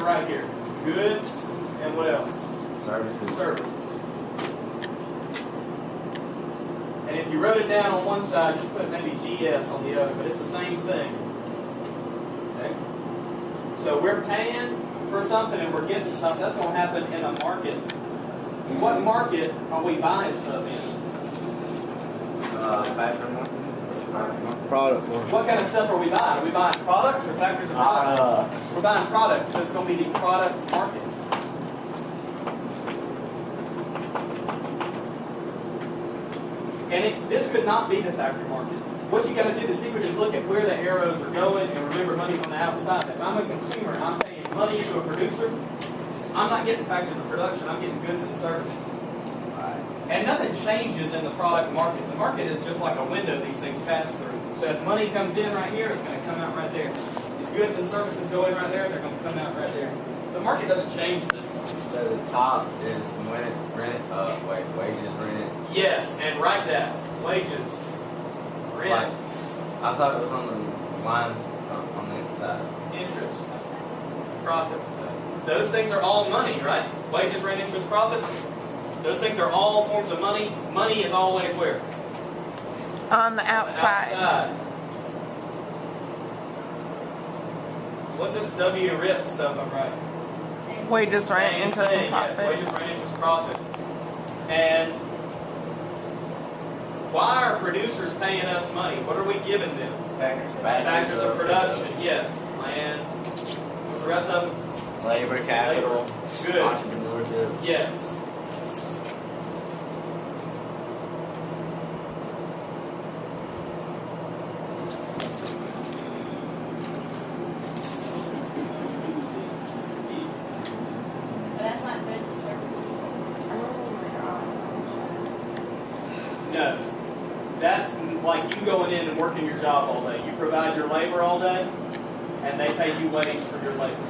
right here. Goods and what else? Services. Services. And if you wrote it down on one side, just put maybe GS on the other, but it's the same thing. Okay? So we're paying for something and we're getting something. That's going to happen in a market. What market are we buying stuff in? Factor market. Product market. What kind of stuff are we buying? Are we buying products or factors of products? We're buying products, so it's going to be the product market. And this could not be the factor market. What you got to do, the secret is look at where the arrows are going, and remember money's on the outside. If I'm a consumer and I'm paying money to a producer, I'm not getting factors of production, I'm getting goods and services. And nothing changes in the product market. The market is just like a window these things pass through. So if money comes in right here, it's going to come out right there. If goods and services go in right there, they're going to come out right there. The market doesn't change things. So the top is wages, rent. Yes, and write that. Wages, rent. I thought it was on the lines on the inside. Interest, profit. Those things are all money, right? Wages, rent, interest, profit. Those things are all forms of money. Money is always where? On the outside. What's this WRIP stuff I'm writing? Wages, rent, interest, and profit. Yes, wages, rent, interest, profit. And why are producers paying us money? What are we giving them? Factors of production, yes. Land. What's the rest of them? Labor, capital, Good. entrepreneurship. Yes. No. That's like you going in and working your job all day. You provide your labor all day, and they pay you wage for your labor.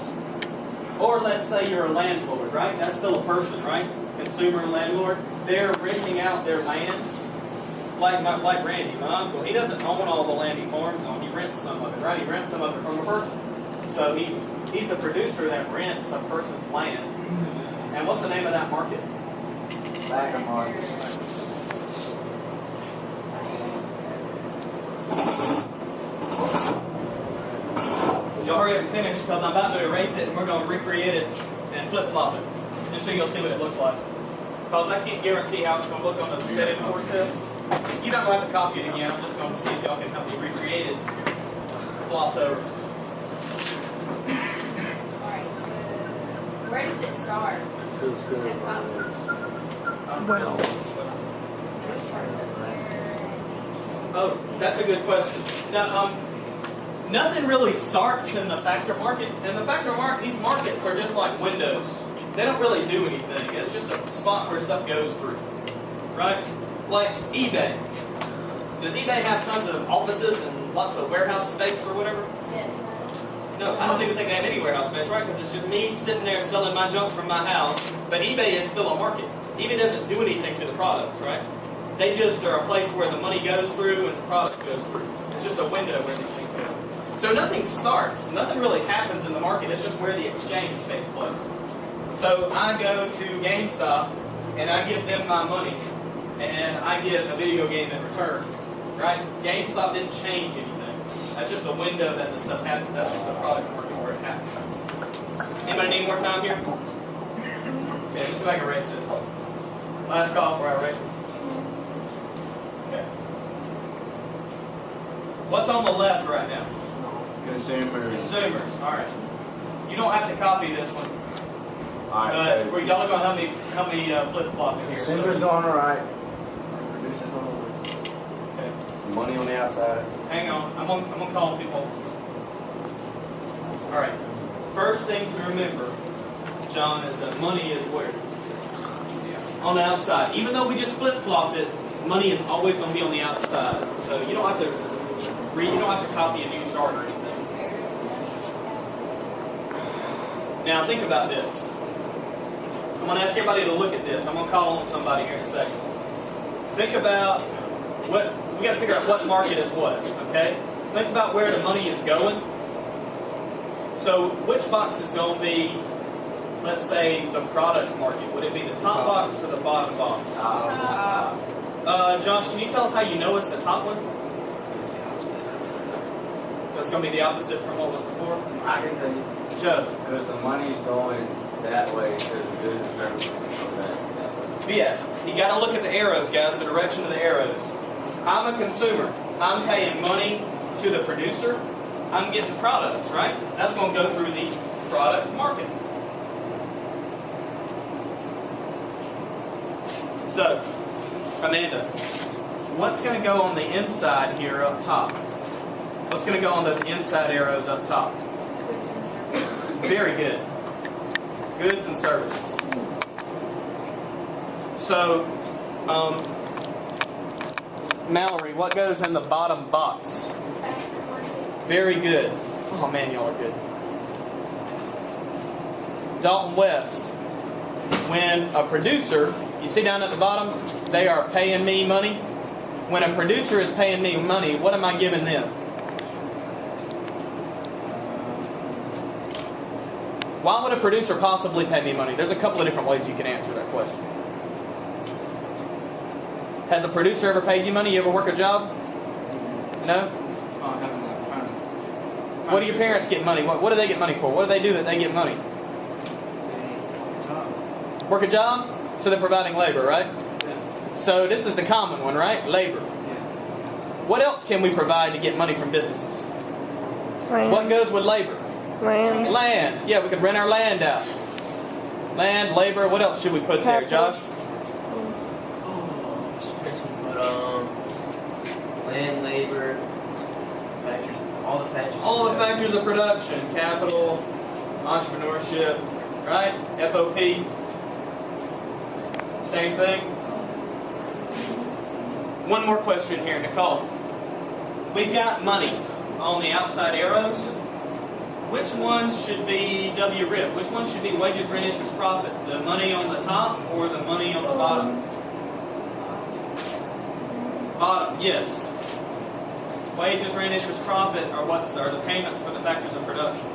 Or let's say you're a landlord, right? That's still a person, right? Consumer and landlord. They're renting out their land. Like Randy, my uncle, he doesn't own all the land he farms on. He rents some of it, right? He rents some of it from a person. So he's a producer that rents a person's land. And what's the name of that market? Factor market. Y'all hurry up and finish because I'm about to erase it and we're going to recreate it and flip-flop it. Just so you'll see what it looks like. Because I can't guarantee how it's going to look on the setting course test. You don't have to copy it again. I'm just going to see if y'all can help me recreate it. Flopped over. Alright, so where does it start? Feels good. At top. Well, Oh, that's a good question. Now, nothing really starts in the factor market. In the factor market, these markets are just like windows. They don't really do anything. It's just a spot where stuff goes through, right? Like eBay. Does eBay have tons of offices and lots of warehouse space or whatever? Yeah. No, I don't even think they have any warehouse space, right? Because it's just me sitting there selling my junk from my house. But eBay is still a market. eBay doesn't do anything to the products, right? They just are a place where the money goes through and the product goes through. It's just a window where these things go. So nothing starts. Nothing really happens in the market. It's just where the exchange takes place. So I go to GameStop and I give them my money and I get a video game in return, right? GameStop didn't change anything. That's just a window that the stuff happens. That's just the product market where it happens. Anybody need more time here? Okay, let's see if I can erase this. Last call before I erase it. Okay. What's on the left right now? Consumers. Consumers. All right. You don't have to copy this one. All right. But y'all are going to help me flip-flop it here. Consumers go on the right. Producers on the left. Okay. Money on the outside. Hang on. I'm gonna call people. All right. First thing to remember, John, is that money is where? On the outside. Even though we just flip-flopped it, money is always going to be on the outside. So you don't have to copy a new chart or anything. Now think about this. I'm going to ask everybody to look at this. I'm going to call on somebody here in a second. Think about we got to figure out what market is what, okay? Think about where the money is going. So which box is going to be, let's say, the product market? Would it be the top box or the bottom box? Josh, can you tell us how you know it's the top one? It's the opposite. That's going to be the opposite from what was before? I can tell you. Joe. Because the money's going that way to the goods and services and that way. Yes. You got to look at the arrows, guys, the direction of the arrows. I'm a consumer. I'm paying money to the producer. I'm getting products, right? That's going to go through the product market. So, Amanda, what's going to go on the inside here up top? What's going to go on those inside arrows up top? Goods and services. Very good. Goods and services. So, Mallory, what goes in the bottom box? Very good. Oh man, y'all are good. Dalton West. When a producer, you see down at the bottom, they are paying me money. When a producer is paying me money, what am I giving them? Why would a producer possibly pay me money? There's a couple of different ways you can answer that question. Has a producer ever paid you money? You ever work a job? No? What do your parents get money? What do they get money for? What do they do that they get money? Work a job? So they're providing labor, right? So this is the common one, right? Labor. What else can we provide to get money from businesses? Land. What goes with labor? Land. Land. Yeah, we could rent our land out. Land, labor, what else should we put there, Josh? Land, labor, factors, all the factors. All the factors of production. Capital, entrepreneurship, right? FOP. Same thing. One more question here, Nicole. We've got money on the outside arrows. Which ones should be WRIP? Which one should be wages, rent, interest, profit? The money on the top or the money on the bottom? Bottom, yes. Wages, rent, interest, profit are the payments for the factors of production.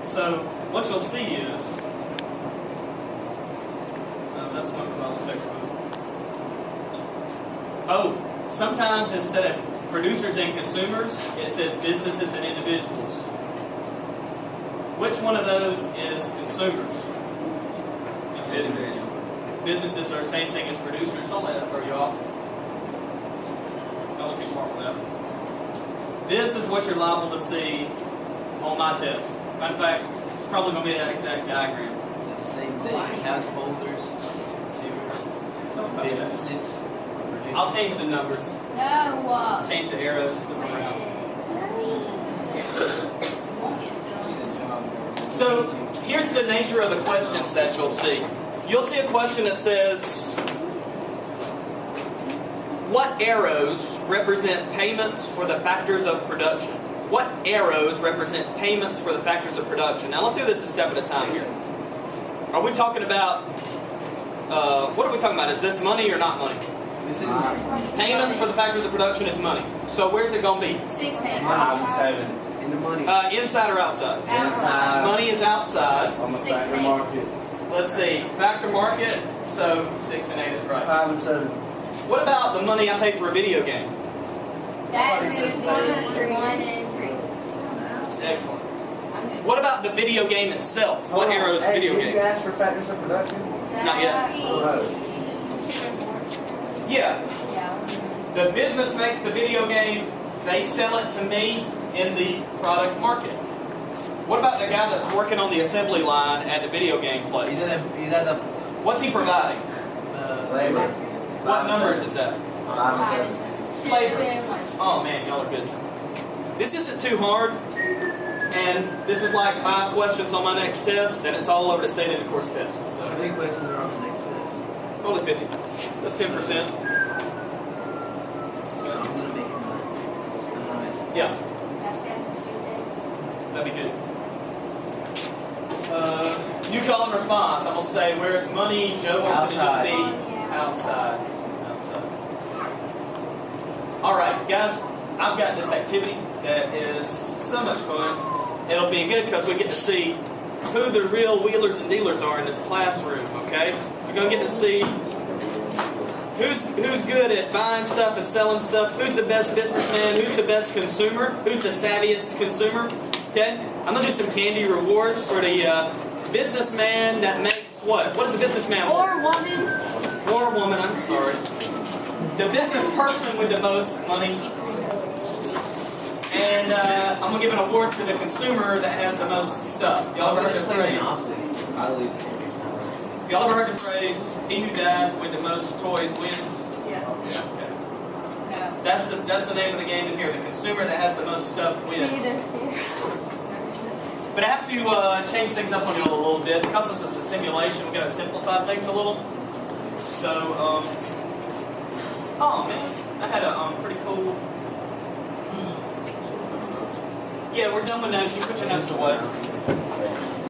So what you'll see is, that's one from my old textbook. Oh, sometimes instead of producers and consumers, it says businesses and individuals. Which one of those is consumers? Individuals. Businesses are the same thing as producers. Don't let that throw you off. Don't look too smart for that. This is what you're liable to see on my test. Matter of fact, it's probably going to be that exact diagram. Same thing. Householders, consumers, businesses. I'll change the numbers. No. Change the arrows. Flip them around. So here's the nature of the questions that you'll see. You'll see a question that says, what arrows represent payments for the factors of production? What arrows represent payments for the factors of production? Now let's do this a step at a time here. Are we talking about, what are we talking about? Is this money or not money? This is money. Payments for the factors of production is money. So where's it going to be? 16. 5 and 7. In the money. Inside or outside? Outside. Money is outside. On the 16. factory market. Let's see, factor market, so 6 and 8 is right. 5 and 7. What about the money I pay for a video game? That's going to be 1 and 3. Excellent. What about the video game itself? What arrow is video Did game? you ask for factors of production? Not yet. Yeah. The business makes the video game, they sell it to me in the product market. What about the guy that's working on the assembly line at the video game place? He's at the What's he providing? labor. What numbers is that? 5 and 7. Labor. Oh man, y'all are good. This isn't too hard, and this is like 5 questions on my next test, and it's all over the state intercourse test. How So many questions are on the next test? only 50. That's 10%. So I'm going to make it 9. Yeah, That's it. Tuesday. that'd be good. New call and response. I'm going to say, where's money? Joe wants it to just be outside. Outside. All right, guys, I've got this activity that is so much fun. It'll be good because we get to see who the real wheelers and dealers are in this classroom, okay? We're going to get to see who's good at buying stuff and selling stuff, who's the best businessman, who's the best consumer, who's the savviest consumer, okay? I'm going to do some candy rewards for the businessman that makes what? What does a businessman want? Or woman. Or woman, I'm sorry. The business person with the most money. And I'm going to give an award to the consumer that has the most stuff. Y'all ever heard the phrase? Y'all ever heard the phrase, he who dies with the most toys wins? Yeah. Yeah. Okay. No. That's the name of the game in here. The consumer that has the most stuff wins. But I have to change things up on you a little bit. Because this is a simulation, we're going to simplify things a little. So, oh man, I had a pretty cool... Yeah, we're done with notes. You put your notes away.